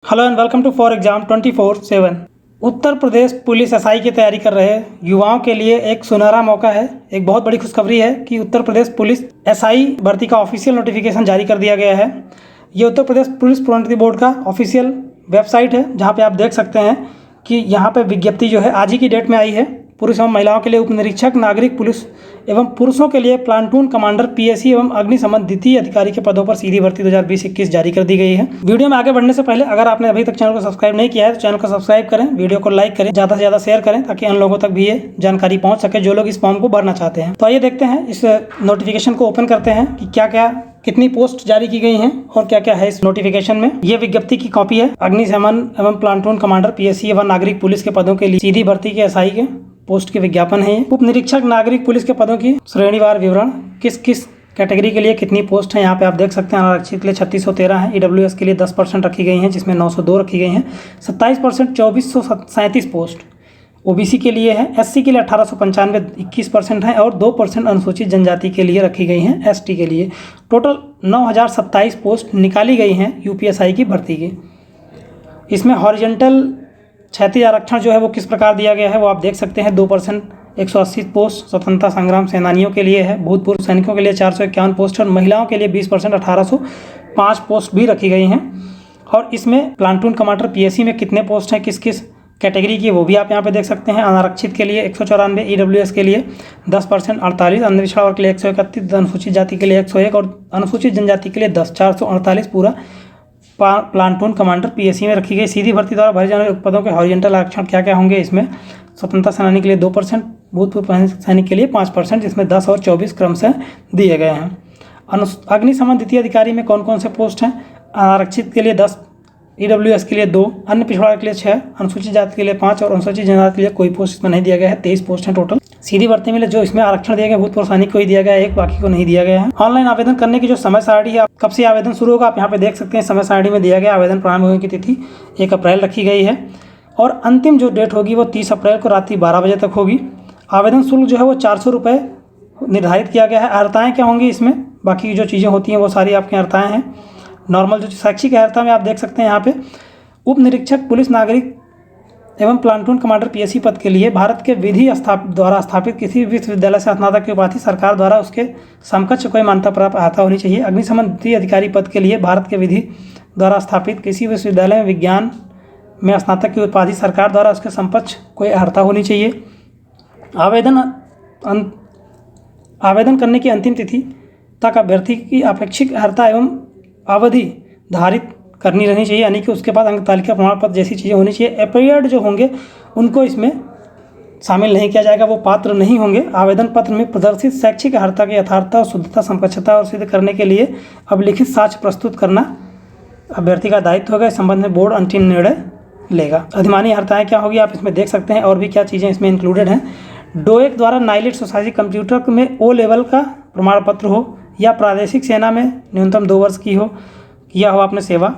Hello and welcome to for exam 24/7। Uttar Pradesh police SI की तैयारी कर रहे युवाओं के लिए एक सुनहरा मौका है। एक बहुत बड़ी खुशखबरी है कि उत्तर प्रदेश पुलिस एसआई भर्ती का ऑफिशियल नोटिफिकेशन जारी कर दिया गया है। ये उत्तर प्रदेश पुलिस प्रोन्नति बोर्ड का ऑफिशियल वेबसाइट है, जहाँ पे आप देख सकते हैं कि यहाँ पे विज्ञप्ति जो है आज ही की डेट में आई है। पुरुष एवं महिलाओं के लिए उप निरीक्षक नागरिक पुलिस एवं पुरुषों के लिए प्लाटून कमांडर पीएससी एवं अग्निशमन द्वितीय अधिकारी के पदों पर सीधी भर्ती 2020-21 जारी कर दी गई है। वीडियो में आगे बढ़ने से पहले अगर आपने अभी तक चैनल को सब्सक्राइब नहीं किया है तो चैनल को सब्सक्राइब करें, वीडियो को लाइक करें, ज़्यादा से ज़्यादा शेयर करें ताकि अन्य लोगों तक भी ये जानकारी पहुँच सके जो लोग इस फॉर्म को भरना चाहते हैं। तो आइए देखते हैं, इस नोटिफिकेशन को ओपन करते हैं कि क्या क्या कितनी पोस्ट जारी की गई हैं और क्या क्या है इस नोटिफिकेशन में। ये विज्ञप्ति की कॉपी है। अग्निशमन एवं प्लाटून कमांडर पीएससी एवं नागरिक पुलिस के पदों के लिए सीधी भर्ती के एसआई के पोस्ट के विज्ञापन है। उप निरीक्षक नागरिक पुलिस के पदों की श्रेणीवार विवरण, किस किस कैटेगरी के लिए कितनी पोस्ट है यहाँ पे आप देख सकते हैं। आरक्षित के लिए 3613 है, ईडब्ल्यूएस के लिए 10% रखी गई हैं जिसमें 902 रखी गई हैं, 27% 2437 पोस्ट ओबीसी के लिए है, एससी के लिए 1895 21% है और 2% अनुसूचित जनजाति के लिए रखी गई हैं एसटी के लिए। टोटल 9027 पोस्ट निकाली गई हैं यूपीएसआई की भर्ती की। इसमें हॉरिजेंटल क्षैतिज आरक्षण जो है वो किस प्रकार दिया गया है वो आप देख सकते हैं। 2% 180 पोस्ट स्वतंत्रता संग्राम सेनानियों के लिए है, भूतपूर्व सैनिकों के लिए 451 पोस्ट और महिलाओं के लिए 20% 1805 पोस्ट भी रखी गई हैं। और इसमें प्लाटून कमांडर पीएससी में कितने पोस्ट हैं किस किस कैटेगरी की वो भी आप यहाँ पे देख सकते हैं। अनारक्षित के लिए 194, ईडब्ल्यूएस के लिए 10% 48, अन्य पिछड़ा वर्ग के लिए 131, अनुसूचित जाति के लिए 101 और अनुसूचित जनजाति के लिए 10 448 पूरा प्लाटून कमांडर पीएससी में रखी गई। सीधी भर्ती द्वारा भरे जाने वाले पदों के हॉरिजेंटल आरक्षण क्या क्या होंगे इसमें। स्वतंत्रता सेनानी के लिए 2%, भूतपूर्व सैनिक के लिए 5%, जिसमें 10 और 24 क्रम से दिए गए हैं। अग्निशमन द्वितीय अधिकारी में कौन कौन से पोस्ट हैं। आरक्षित के लिए 10, ईडब्ल्यूएस के लिए 2, अन्य पिछड़ा के लिए 6, अनुसूचित जाति के लिए 5 और अनुसूचित जनजाति के लिए कोई पोस्ट इसमें नहीं दिया गया है। 23 पोस्ट हैं टोटल। सीधी भर्ती में जो इसमें आरक्षण दिया गया भूतपूर्व सैनिक को ही दिया गया है, एक बाकी को नहीं दिया गया है। ऑनलाइन आवेदन करने की जो समय सारणी है, कब से आवेदन शुरू होगा आप यहाँ पे देख सकते हैं। समय सारणी में दिया गया आवेदन प्रारंभ होने की तिथि 1 अप्रैल रखी गई है और अंतिम जो डेट होगी वो 30 अप्रैल को रात्रि 12 बजे तक होगी। आवेदन शुल्क जो है वो 400 रुपये निर्धारित किया गया है। अर्हताएँ क्या होंगी इसमें, बाकी जो चीज़ें होती हैं वो सारी आपकी अर्हताएँ हैं। नॉर्मल जो शैक्षिक अर्हता में आप देख सकते हैं यहाँ पे उप निरीक्षक पुलिस नागरिक एवं प्लाटून कमांडर पीएससी पद के लिए भारत के विधि द्वारा स्थापित किसी विश्वविद्यालय से स्नातक की उपाधि सरकार द्वारा उसके समकक्ष कोई मान्यता प्राप्त अर्हता होनी चाहिए। अग्निशमन द्वितीय अधिकारी पद के लिए भारत के विधि द्वारा स्थापित किसी विश्वविद्यालय में विज्ञान में स्नातक की उपाधि सरकार द्वारा उसके समकक्ष कोई अर्हता होनी चाहिए। आवेदन करने की अंतिम तिथि तक अभ्यर्थी की अपेक्षित अर्हता एवं अवधि धारित करनी रहनी चाहिए, यानी कि उसके बाद अंक तालिका प्रमाण पत्र जैसी चीज़ें होनी चाहिए। अपीयर्ड जो होंगे उनको इसमें शामिल नहीं किया जाएगा, वो पात्र नहीं होंगे। आवेदन पत्र में प्रदर्शित शैक्षिक अर्हता की यथार्थता और शुद्धता समकक्षता और सिद्ध करने के लिए अब लिखित साक्ष्य प्रस्तुत करना अभ्यर्थी का दायित्व होगा। इस संबंध में बोर्ड अंतिम निर्णय लेगा। अधिमानी अर्हताएँ क्या होगी आप इसमें देख सकते हैं और भी क्या चीज़ें इसमें इंक्लूडेड हैं। डोएक द्वारा नाइलेट सोसाइटी कंप्यूटर में O लेवल का प्रमाण पत्र हो या प्रादेशिक सेना में न्यूनतम 2 वर्ष की हो किया हो आपने सेवा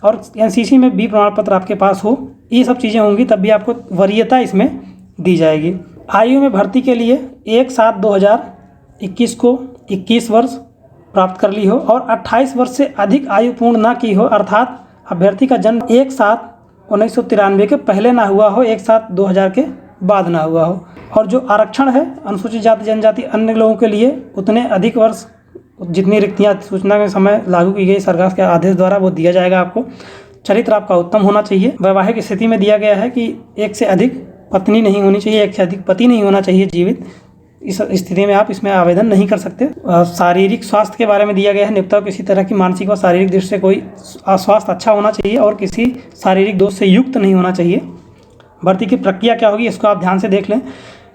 और एनसीसी में B प्रमाण पत्र आपके पास हो, ये सब चीज़ें होंगी तब भी आपको वरीयता इसमें दी जाएगी। आयु में भर्ती के लिए 1/7/2021 को 21 वर्ष प्राप्त कर ली हो और 28 वर्ष से अधिक आयु पूर्ण ना की हो, अर्थात अभ्यर्थी का जन्म 1/7/1993 के पहले ना हुआ हो, 1/7/2000 के बाद ना हुआ हो। और जो आरक्षण है अनुसूचित जाति जनजाति अन्य लोगों के लिए उतने अधिक वर्ष जितनी रिक्तियाँ सूचना के समय लागू की गई सरकार के आदेश द्वारा वो दिया जाएगा आपको। चरित्र आपका उत्तम होना चाहिए। वैवाहिक स्थिति में दिया गया है कि एक से अधिक पत्नी नहीं होनी चाहिए, एक से अधिक पति नहीं होना चाहिए जीवित। इस स्थिति में आप इसमें आवेदन नहीं कर सकते। शारीरिक स्वास्थ्य के बारे में दिया गया है। नियोक्ता को किसी तरह की मानसिक और शारीरिक दृष्टि से कोई स्वास्थ्य अच्छा होना चाहिए और किसी शारीरिक दोष से युक्त नहीं होना चाहिए। भर्ती की प्रक्रिया क्या होगी इसको आप ध्यान से देख लें।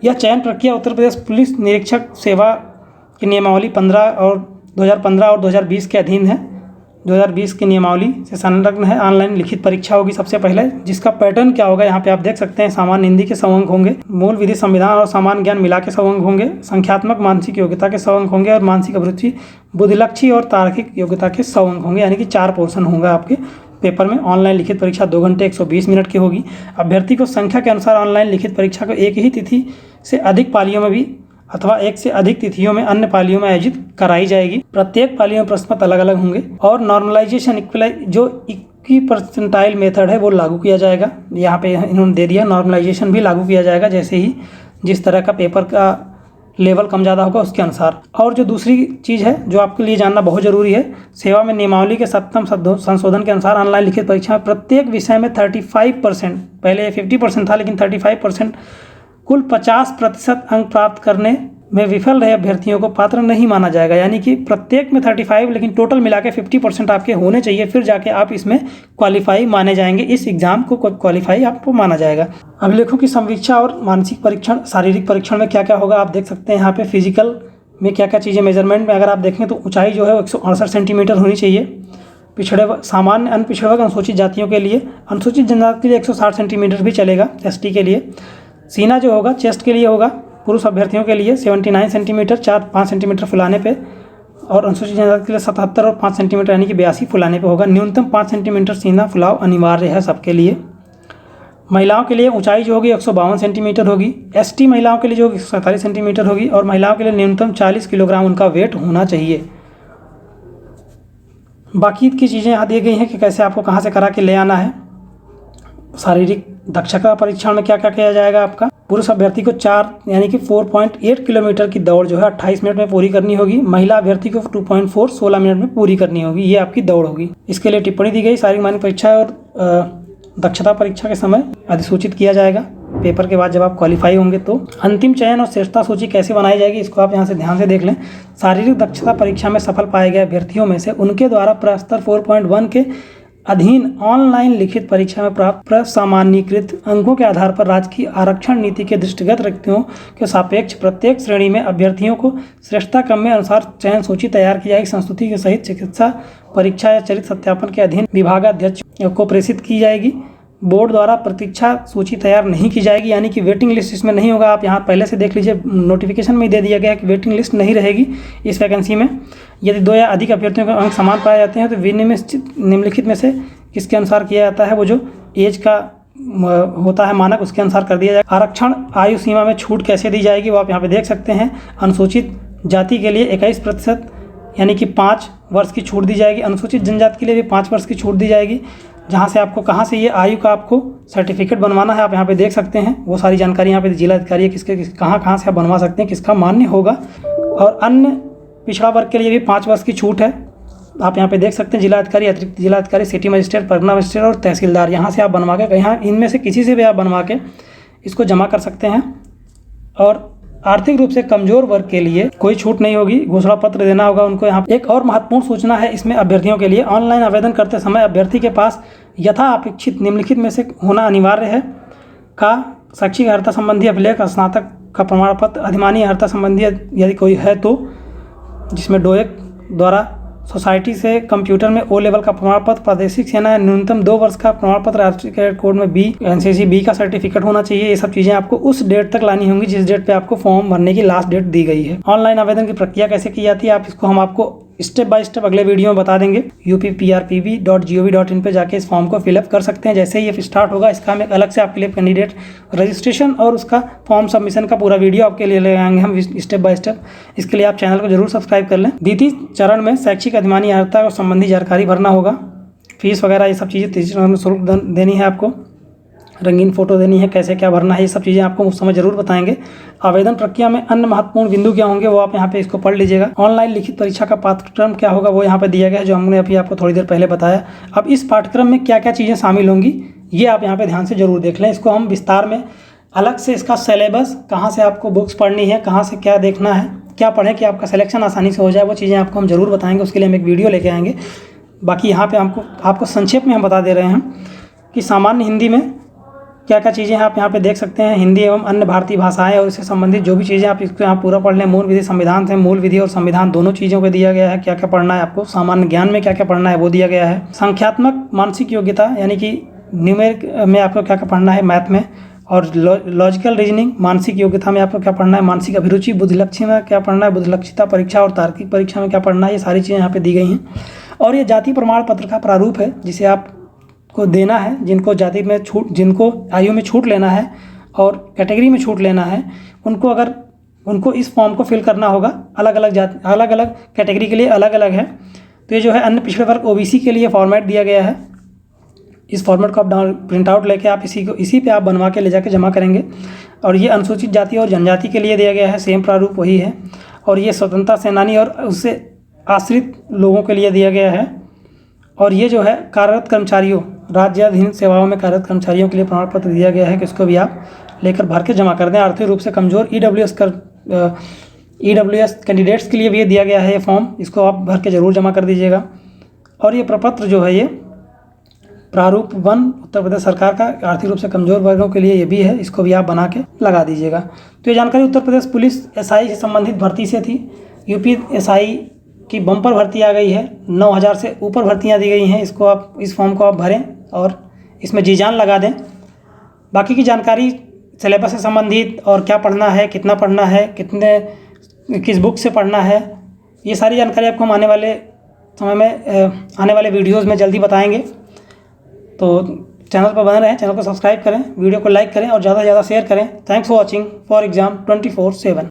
यह चयन प्रक्रिया उत्तर प्रदेश पुलिस निरीक्षक सेवा की नियमावली 2015 और 2020 के अधीन है। 2020 की नियमावली से संलग्न है। ऑनलाइन लिखित परीक्षा होगी सबसे पहले, जिसका पैटर्न क्या होगा यहाँ पे आप देख सकते हैं। सामान्य हिंदी के 100 अंक होंगे, मूल विधि संविधान और सामान्य ज्ञान मिला के 100 अंक होंगे, संख्यात्मक मानसिक योग्यता के 100 अंक होंगे और मानसिक अभिरुचि बुद्धिलक्षी और तार्किक योग्यता के 100 अंक होंगे, यानी कि 4 पोर्शन होंगे आपके पेपर में। ऑनलाइन लिखित परीक्षा 2 घंटे 120 मिनट की होगी। अभ्यर्थी को संख्या के अनुसार ऑनलाइन लिखित परीक्षा को एक ही तिथि से अधिक पालियों में भी अथवा एक से अधिक तिथियों में अन्य पालियों में आयोजित कराई जाएगी। प्रत्येक पालियों में प्रश्न पत्र अलग अलग होंगे और नॉर्मलाइजेशन जो की परसेंटाइल मेथड है वो लागू किया जाएगा। यहाँ पे इन्होंने दे दिया नॉर्मलाइजेशन भी लागू किया जाएगा, जैसे ही जिस तरह का पेपर का लेवल कम ज़्यादा होगा उसके अनुसार। और जो दूसरी चीज़ है जो आपके लिए जानना बहुत ज़रूरी है, सेवा में नियमावली के 7वें संशोधन के अनुसार ऑनलाइन लिखित परीक्षा में प्रत्येक विषय में 35%, पहले 50% था लेकिन 35%, कुल 50% अंक प्राप्त करने में विफल रहे अभ्यर्थियों को पात्र नहीं माना जाएगा। यानी कि प्रत्येक में 35 लेकिन टोटल मिला के 50% आपके होने चाहिए, फिर जाके आप इसमें क्वालिफाई माने जाएंगे, इस एग्ज़ाम को क्वालिफाई आपको माना जाएगा। अभिलेखों की समीक्षा और मानसिक परीक्षण, शारीरिक परीक्षण में क्या क्या होगा आप देख सकते हैं यहाँ पे। फिजिकल में क्या क्या चीज़ें, मेजरमेंट में अगर आप देखें तो ऊंचाई जो है वो 168 सेंटीमीटर होनी चाहिए। पिछड़े सामान्य अनपिछड़े वर्ग अनुसूचित जातियों के लिए, अनुसूचित जनजाति के लिए 160 सेंटीमीटर भी चलेगा ST के लिए। सीना जो होगा चेस्ट के लिए होगा पुरुष अभ्यर्थियों के लिए 79 सेंटीमीटर 4-5 सेंटीमीटर फुलाने पे, और अनुसूचित जनजाति के लिए 77 और 5 सेंटीमीटर यानी कि 82 फुलाने पे होगा। न्यूनतम 5 सेंटीमीटर सीना फुलाव अनिवार्य है सबके लिए। महिलाओं के लिए ऊंचाई जो होगी 152 सेंटीमीटर होगी। ST महिलाओं के लिए जो 147 सेंटीमीटर होगी, और महिलाओं के लिए न्यूनतम 40 किलोग्राम उनका वेट होना चाहिए। बाकी की चीज़ें यहाँ दी गई हैं कि कैसे आपको कहाँ से करा के ले आना है। शारीरिक दक्षता परीक्षण में क्या क्या किया जाएगा आपका। पुरुष अभ्यर्थी को 4 यानी कि 4.8 किलोमीटर की दौड़ जो है 28 मिनट में पूरी करनी होगी। महिला अभ्यर्थी को 2.4 16 मिनट में पूरी करनी होगी। ये आपकी दौड़ होगी। इसके लिए टिप्पणी दी गई। शारीरिक मानसिक परीक्षा और दक्षता परीक्षा के समय अधिसूचित किया जाएगा पेपर के बाद जब आप क्वालिफाई होंगे तो। अंतिम चयन और श्रेष्ठता सूची कैसे बनाई जाएगी इसको आप यहाँ से ध्यान से देख लें। शारीरिक दक्षता परीक्षा में सफल पाए गए अभ्यर्थियों में से उनके द्वारा प्रस्तर 4.1 के अधीन ऑनलाइन लिखित परीक्षा में प्राप्त प्रसामान्यीकृत अंकों के आधार पर राज्य की आरक्षण नीति के दृष्टिगत रिक्तियों के सापेक्ष प्रत्येक श्रेणी में अभ्यर्थियों को श्रेष्ठता क्रम में अनुसार चयन सूची तैयार की जाएगी। संस्तुति के सहित चिकित्सा परीक्षा या चरित्र सत्यापन के अधीन विभागाध्यक्ष को प्रेषित की जाएगी। बोर्ड द्वारा प्रतीक्षा सूची तैयार नहीं की जाएगी, यानी कि वेटिंग लिस्ट इसमें नहीं होगा। आप यहाँ पहले से देख लीजिए, नोटिफिकेशन में दे दिया गया है कि वेटिंग लिस्ट नहीं रहेगी इस वैकेंसी में। यदि 2 या अधिक अभ्यर्थियों के अंक समान पाए जाते हैं तो निम्नलिखित में से किसके अनुसार किया जाता है, वो जो एज का होता है मानक उसके अनुसार कर दिया जाएगा। आरक्षण आयु सीमा में छूट कैसे दी जाएगी वो आप यहाँ पे देख सकते हैं। अनुसूचित जाति के लिए 21% यानी कि 5 वर्ष की छूट दी जाएगी। अनुसूचित जनजाति के लिए भी 5 वर्ष की छूट दी जाएगी। जहाँ से आपको कहाँ से ये आयु का आपको सर्टिफिकेट बनवाना है आप यहाँ पे देख सकते हैं। वो सारी जानकारी यहाँ पे जिला अधिकारी है किसके कहाँ से आप बनवा सकते हैं, किसका मान्य होगा। और अन्य पिछड़ा वर्ग के लिए भी 5 वर्ष की छूट है। आप यहाँ पे देख सकते हैं जिला अधिकारी, अतिरिक्त जिला अधिकारी, सिटी मजिस्ट्रेट, परगना मजिस्ट्रेट और तहसीलदार, यहाँ से आप बनवा के यहाँ इनमें से किसी से भी आप बनवा के इसको जमा कर सकते हैं। और आर्थिक रूप से कमजोर वर्ग के लिए कोई छूट नहीं होगी, घोषणा पत्र देना होगा उनको। यहाँ एक और महत्वपूर्ण सूचना है इसमें अभ्यर्थियों के लिए, ऑनलाइन आवेदन करते समय अभ्यर्थी के पास यथा अपेक्षित निम्नलिखित में से होना अनिवार्य है का शैक्षिक अर्हता संबंधी अभिलेख, स्नातक का प्रमाण पत्र, अधिमानी अर्हता संबंधी यदि कोई है तो, जिसमें डोएक द्वारा सोसाइटी से कंप्यूटर में O लेवल का प्रमाण पत्र, प्रादेशिक सेना न्यूनतम 2 वर्ष का प्रमाण पत्र, राष्ट्रीय कैडेट कोड में NCC B का सर्टिफिकेट होना चाहिए। ये सब चीज़ें आपको उस डेट तक लानी होंगी जिस डेट पे आपको फॉर्म भरने की लास्ट डेट दी गई है। ऑनलाइन आवेदन की प्रक्रिया कैसे की जाती है आप इसको हम आपको स्टेप बाय स्टेप अगले वीडियो में बता देंगे। UPPRPB.gov.in पे जाके इस फॉर्म को फिलअप कर सकते हैं। जैसे ही ये स्टार्ट होगा इसका हम एक अलग से आपके लिए कैंडिडेट रजिस्ट्रेशन और उसका फॉर्म सबमिशन का पूरा वीडियो आपके लिए ले आएंगे हम स्टेप बाय स्टेप। इसके लिए आप चैनल को जरूर सब्सक्राइब कर लें। द्वितीय चरण में शैक्षिक अधिमानी अर्हता और संबंधी जानकारी भरना होगा, फीस वगैरह ये सब चीज़ें तीसरे चरण में शुल्क देनी है आपको, रंगीन फोटो देनी है, कैसे क्या भरना है ये सब चीज़ें आपको उस समय जरूर बताएंगे। आवेदन प्रक्रिया में अन्य महत्वपूर्ण बिंदु क्या होंगे वो आप यहाँ पे इसको पढ़ लीजिएगा। ऑनलाइन लिखित परीक्षा का पाठ्यक्रम क्या होगा वो यहाँ पे दिया गया है, जो हमने अभी आपको थोड़ी देर पहले बताया। अब इस पाठ्यक्रम में क्या क्या चीज़ें शामिल होंगी ये आप यहाँ पे ध्यान से जरूर देख लें। इसको हम विस्तार में अलग से इसका सिलेबस, कहाँ से आपको बुक्स पढ़नी है, कहाँ से क्या देखना है, क्या पढ़ें कि आपका सिलेक्शन आसानी से हो जाए, वो चीज़ें आपको हम जरूर बताएंगे। उसके लिए हम एक वीडियो लेके आएंगे। बाकी यहाँ पे आपको संक्षेप में हम बता दे रहे हैं कि सामान्य हिंदी में क्या क्या चीज़ें आप यहाँ पे देख सकते हैं। हिंदी एवं अन्य भारतीय भाषाएं और इससे संबंधित जो भी चीज़ें आप इसको यहाँ पूरा पढ़ लें। मूल विधि संविधान से मूल विधि और संविधान दोनों चीज़ों को दिया गया है, क्या क्या पढ़ना है आपको। सामान्य ज्ञान में क्या क्या पढ़ना है वो दिया गया है। संख्यात्मक मानसिक योग्यता यानी कि न्यूमेरिक में आपको क्या क्या पढ़ना है मैथ में, और लॉजिकल रीजनिंग मानसिक योग्यता में आपको क्या पढ़ना है। मानसिक अभिरुचि बुद्धिलक्ष्य में क्या पढ़ना है, बुद्धिलक्षिता परीक्षा और तार्किक परीक्षा में क्या पढ़ना है, ये सारी चीज़ें यहाँ पे दी गई हैं। और ये जाति प्रमाण पत्र का प्रारूप है जिसे आप को देना है। जिनको जाति में छूट, जिनको आयु में छूट लेना है और कैटेगरी में छूट लेना है, उनको इस फॉर्म को फिल करना होगा। अलग अलग जाति, अलग अलग कैटेगरी के लिए अलग अलग है। तो ये जो है अन्य पिछड़े वर्ग OBC के लिए फॉर्मेट दिया गया है। इस फॉर्मेट को आप प्रिंट आउट लेके आप इसी पे आप बनवा के ले जाके जमा करेंगे। और ये अनुसूचित जाति और जनजाति के लिए दिया गया है, सेम प्रारूप वही है। और ये स्वतंत्रता सेनानी और उससे आश्रित लोगों के लिए दिया गया है। और ये जो है कार्यरत कर्मचारियों, राज्याधीन सेवाओं में कार्यरत कर्मचारियों के लिए प्रमाण पत्र दिया गया है कि इसको भी आप लेकर भर के जमा कर दें। आर्थिक रूप से कमज़ोर ईडब्ल्यूएस कैंडिडेट्स के लिए भी ये दिया गया है ये फॉर्म, इसको आप भर के ज़रूर जमा कर दीजिएगा। और ये प्रपत्र जो है ये प्रारूप 1 उत्तर प्रदेश सरकार का आर्थिक रूप से कमज़ोर वर्गों के लिए ये भी है, इसको भी आप बना के लगा दीजिएगा। तो ये जानकारी उत्तर प्रदेश पुलिस एसआई से संबंधित भर्ती से थी। यूपी एसआई की बम्पर भर्ती आ गई है, 9000 से ऊपर भर्तियां दी गई हैं। इसको आप इस फॉर्म को आप भरें और इसमें जी जान लगा दें। बाकी की जानकारी सिलेबस से संबंधित और क्या पढ़ना है, कितना पढ़ना है, किस बुक से पढ़ना है, ये सारी जानकारी आपको हम आने वाले समय में आने वाले वीडियोस में जल्दी बताएंगे। तो चैनल पर बने रहें, चैनल को सब्सक्राइब करें, वीडियो को लाइक करें और ज़्यादा से ज़्यादा शेयर करें। Thanks for watching for exam 24/7।